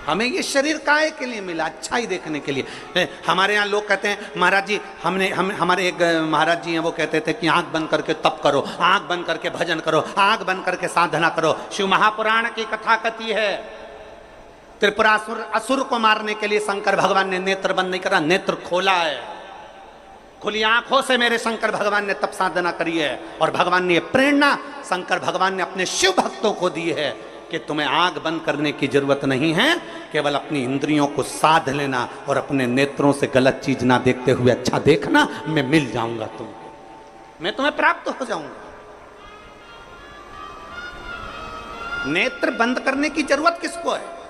हमें ये शरीर काहे के लिए मिला? अच्छाई देखने के लिए। हमारे यहाँ लोग कहते हैं महाराज जी, हमारे एक महाराज जी हैं, वो कहते थे कि आंख बंद करके तप करो, आंख बंद करके भजन करो, आंख बंद करके साधना करो। शिव महापुराण की कथा कथी है, त्रिपुरासुर असुर को मारने के लिए शंकर भगवान ने नेत्र बंद नहीं करा, नेत्र खोला है। खुली आंखों से मेरे शंकर भगवान ने तप साधना करी है। और भगवान ने ये प्रेरणा शंकर भगवान ने अपने शिव भक्तों को दी है कि तुम्हें आंख बंद करने की जरूरत नहीं है, केवल अपनी इंद्रियों को साध लेना और अपने नेत्रों से गलत चीज ना देखते हुए अच्छा देखना, मैं मिल जाऊंगा तुमको, मैं तुम्हें प्राप्त हो जाऊंगा। नेत्र बंद करने की जरूरत किसको है?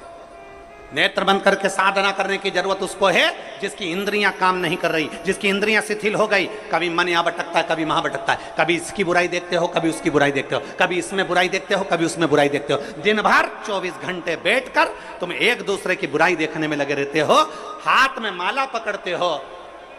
नेत्र बंद करके साधना करने की जरूरत उसको है जिसकी इंद्रियां काम नहीं कर रही, जिसकी इंद्रियां शिथिल हो गई। कभी मन यहां भटकता है, कभी वहां भटकता है, कभी इसकी बुराई देखते हो, कभी उसकी बुराई देखते हो, कभी इसमें बुराई देखते हो, कभी उसमें बुराई देखते हो। दिन भर 24 घंटे बैठकर तुम एक दूसरे की बुराई देखने में लगे रहते हो, हाथ में माला पकड़ते हो,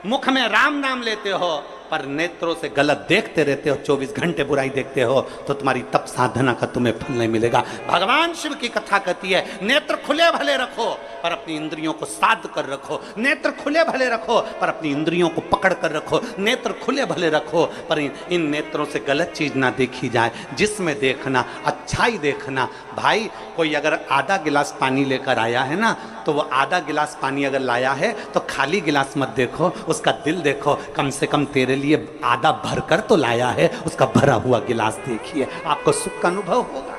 मुख में राम नाम लेते हो, पर नेत्रों से गलत देखते रहते हो, 24 घंटे बुराई देखते हो, तो तुम्हारी तप साधना का तुम्हें फल नहीं मिलेगा। भगवान शिव की कथा कहती है नेत्र खुले भले रखो पर अपनी इंद्रियों को साध कर रखो, नेत्र खुले भले रखो पर अपनी इंद्रियों को पकड़ कर रखो, नेत्र खुले भले रखो पर इन नेत्रों से गलत चीज ना देखी जाए, जिसमें देखना अच्छाई देखना। भाई कोई अगर आधा गिलास पानी लेकर आया है ना, तो वो आधा गिलास पानी अगर लाया है तो खाली गिलास मत देखो, उसका दिल देखो, कम से कम तेरे लिए आधा भरकर तो लाया है, उसका भरा हुआ गिलास देखिए, आपको सुख का अनुभव होगा।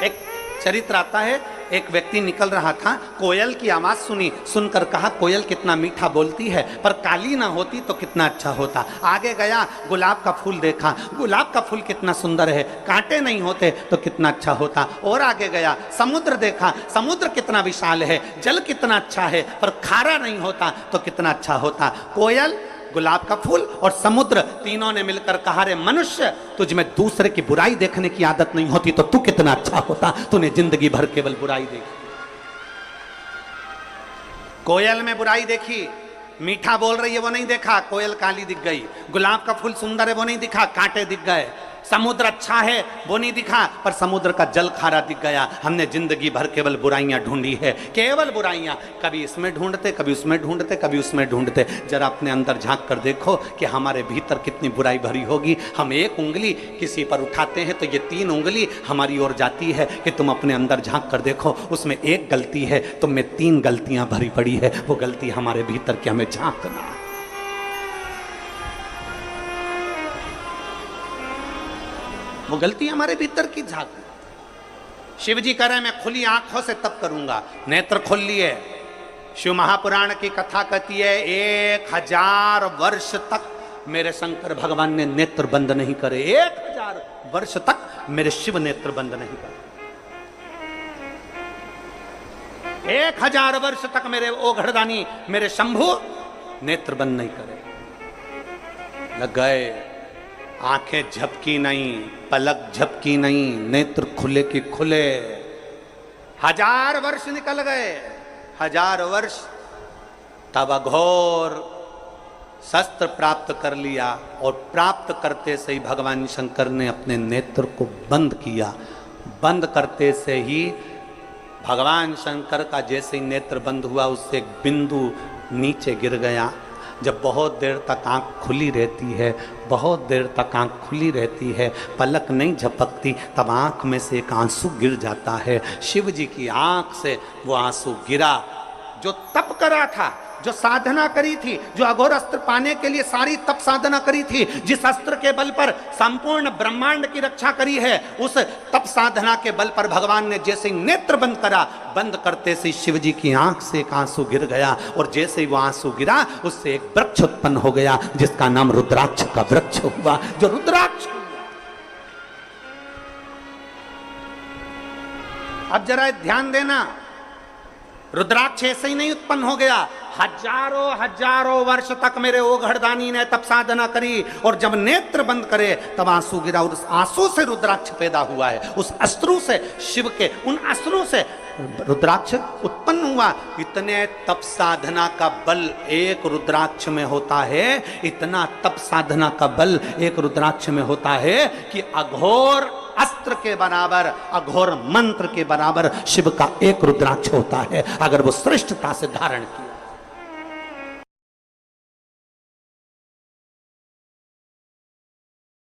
एक चरित्र आता है, एक व्यक्ति निकल रहा था, कोयल की आवाज सुनी, सुनकर कहा कोयल कितना मीठा बोलती है, पर काली ना होती तो कितना अच्छा होता। आगे गया, गुलाब का फूल देखा, गुलाब का फूल कितना सुंदर है, कांटे नहीं होते तो कितना अच्छा होता। और आगे गया, समुद्र देखा, समुद्र कितना विशाल है, जल कितना अच्छा है, पर खारा नहीं होता तो कितना अच्छा होता। कोयल, गुलाब का फूल और समुद्र तीनों ने मिलकर कहा रे मनुष्य, तुझ में दूसरे की बुराई देखने की आदत नहीं होती तो तू कितना अच्छा होता, तूने जिंदगी भर केवल बुराई देखी। कोयल में बुराई देखी, मीठा बोल रही है वो नहीं देखा, कोयल काली दिख गई। गुलाब का फूल सुंदर है वो नहीं दिखा, कांटे दिख गए। समुद्र अच्छा है वो नहीं दिखा, पर समुद्र का जल खारा दिख गया। हमने जिंदगी भर केवल बुराइयां ढूंढी है, केवल बुराइयां, कभी इसमें ढूंढते, कभी उसमें ढूंढते, कभी उसमें ढूंढते। जरा अपने अंदर झांक कर देखो कि हमारे भीतर कितनी बुराई भरी होगी। हम एक उंगली किसी पर उठाते हैं तो ये 3 उंगली हमारी ओर जाती है कि तुम अपने अंदर झांक कर देखो, उसमें एक गलती है, तुम में 3 गलतियां भरी पड़ी है। वो गलती हमारे भीतर की हमें झांकना। वो गलती हमारे भीतर की झांक। शिव जी कह रहे हैं मैं खुली आंखों से तप करूंगा, नेत्र खोल लिए। शिव महापुराण की कथा कहती है 1000 वर्ष तक मेरे शंकर भगवान ने नेत्र बंद नहीं करे, 1000 वर्ष तक मेरे शिव नेत्र बंद नहीं करे। 1000 वर्ष तक मेरे ओघड़दानी, मेरे शंभु नेत्र बंद नहीं करे। लग गए, आंखें झपकी नहीं, पलक झपकी नहीं, नेत्र खुले की खुले। 1000 वर्ष निकल गए, 1000 वर्ष, तब अघोर शस्त्र प्राप्त कर लिया और प्राप्त करते से ही भगवान शंकर ने अपने नेत्र को बंद किया। बंद करते से ही भगवान शंकर का जैसे ही नेत्र बंद हुआ, उससे एक बिंदु नीचे गिर गया। जब बहुत देर तक आंख खुली रहती है, बहुत देर तक आंख खुली रहती है, पलक नहीं झपकती, तब आंख में से एक आंसू गिर जाता है। शिव जी की आंख से वो आंसू गिरा। जो तप करा था, जो साधना करी थी, जो अघोर अस्त्र पाने के लिए सारी तप साधना करी थी, जिस अस्त्र के बल पर संपूर्ण ब्रह्मांड की रक्षा करी है, उस तप साधना के बल पर भगवान ने जैसे ही नेत्र बंद करा, बंद करते से शिव जी की आंख से एक आंसू गिर गया। और जैसे ही वो आंसू गिरा, उससे एक वृक्ष उत्पन्न हो गया, जिसका नाम रुद्राक्ष का वृक्ष हुआ। जो रुद्राक्ष, अब जरा ध्यान देना, रुद्राक्ष ऐसे ही नहीं उत्पन्न हो गया। हजारों वर्ष तक मेरे ओघड़दानी ने तप साधना करी, और जब नेत्र बंद करे तब आंसू गिरा, और उस आंसू से रुद्राक्ष पैदा हुआ है। उस अश्रु से, शिव के उन अश्रु से रुद्राक्ष उत्पन्न हुआ। इतने तप साधना का बल एक रुद्राक्ष में होता है, इतना तप साधना का बल एक रुद्राक्ष में होता है कि अघोर अस्त्र के बराबर, अघोर मंत्र के बराबर शिव का एक रुद्राक्ष होता है, अगर वो श्रेष्ठता से धारण किया।